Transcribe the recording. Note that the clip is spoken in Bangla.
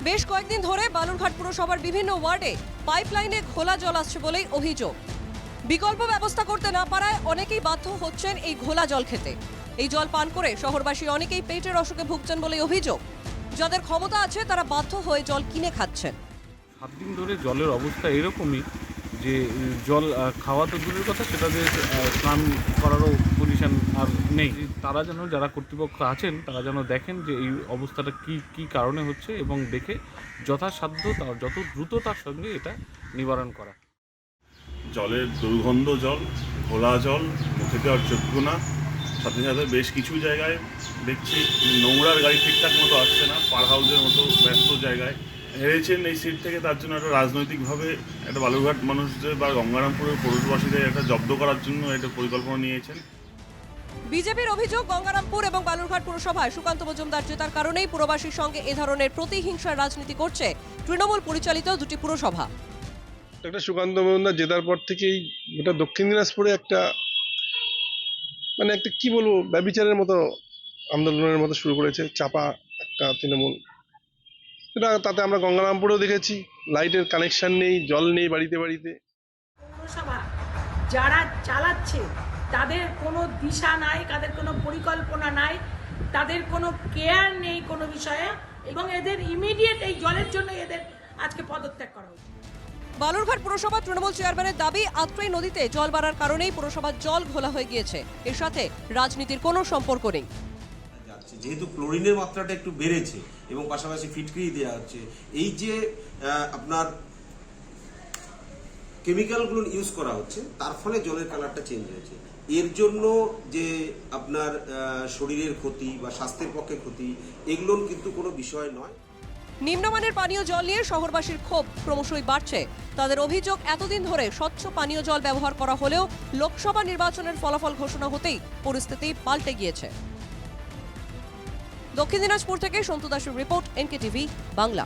বেশ কয়েকদিন ধরে বালুরঘাট পুরসভার বিভিন্ন ওয়ার্ডে পাইপলাইনে ঘোলা জল আসছে বলেই অভিযোগ। বিকল্প ব্যবস্থা করতে না পারায় অনেকেই বাধ্য হচ্ছেন এই ঘোলা জল খেতে। এই জল পান করে শহরবাসী অনেকেই পেটের অসুখে ভুগছেন বলেই অভিযোগ। যাদের ক্ষমতা আছে তারা বাধ্য হয়ে জল কিনে খাচ্ছেন। 7 দিন ধরে জলের অবস্থা এরকমই যে জল খাওয়া তো দূরের কথা, সেটা যে স্নান করারও পজিশন আর নেই। তারা যেন, যারা কর্তৃপক্ষ আছেন তারা যেন দেখেন যে এই অবস্থাটা কি কারণে হচ্ছে এবং দেখে যথাসাধ্য যত দ্রুততার সঙ্গে এটা নিবারণ করা। জলের দুর্গন্ধ জল, ঘোলা জল, মুখে দেওয়ার যোগ্য না। সাথে সাথে বেশ কিছু জায়গায় দেখছি নোংরার গাড়ি ঠিকঠাক মতো আসছে না, পার হাউসের মতো ব্যস্ত জায়গায় হেরেছেন এই সিট থেকে। তার জন্য একটা রাজনৈতিকভাবে একটা বালুরঘাট মানুষদের বা গঙ্গারামপুরের পৌরবাসীদের একটা জব্দ করার জন্য একটা পরিকল্পনা নিয়েছেন। বিজেপির অভিযোগ, গঙ্গারামপুর এবং বালুরঘাট পুরসভায় সুকান্ত মজুমদার জেতার কারণেই পুরবাসীর সঙ্গে এ ধরনের প্রতিহিংসার রাজনীতি করছে তৃণমূল পরিচালিত দুটি পুরসভা। একটা সুকান্ত মজুমদার জেতার পর থেকেই গোটা দক্ষিণ দিনাজপুরে একটা একটা কি বলবো, ব্যভিচারের মতো আন্দোলনের মতো শুরু করেছে চাপা একটা তৃণমূল। তাতে আমরা গঙ্গারামপুরেও দেখেছি, লাইটের কানেকশন নেই, জল নেই বাড়িতে বাড়িতে। পৌরসভা যারা চালাচ্ছে তাদের কোনো দিশা নাই, তাদের কোনো পরিকল্পনা নাই, তাদের কোনো কেয়ার নেই কোনো বিষয়ে, এবং এদের ইমিডিয়েট এই জলের জন্য এদের আজকে পদত্যাগ করা উচিত। বালুরঘাট পুরসভা তৃণমূল চেয়ারম্যানের দাবি, আত্রাই নদীতে জল বাড়ার কারণেই পুরসভার জল ঘোলা হয়ে গিয়েছে। এর সাথে রাজনীতির কোনো সম্পর্ক নেই। যেহেতু ক্লোরিনের মাত্রাটা একটু বেড়েছে এবং পাশাপাশি ফিটকিরি দেওয়া হচ্ছে, এই যে আপনার কেমিক্যালগুলো ইউজ করা হচ্ছে তার ফলে জলের কালারটা চেঞ্জ হয়েছে। এর জন্য যে আপনার শরীরের ক্ষতি বা স্বাস্থ্যের পক্ষে ক্ষতি, এগুলো কিন্তু কোনো বিষয় নয়। নিম্নমানের পানীয় জল নিয়ে শহরবাসীর ক্ষোভ ক্রমশই বাড়ছে। তাদের অভিযোগ, এতদিন ধরে স্বচ্ছ পানীয় জল ব্যবহার করা হলেও লোকসভা নির্বাচনের ফলাফল ঘোষণা হতেই পরিস্থিতি পাল্টে গিয়েছে। দক্ষিণ দিনাজপুর থেকে সন্তু দাসের রিপোর্ট, NKTV বাংলা।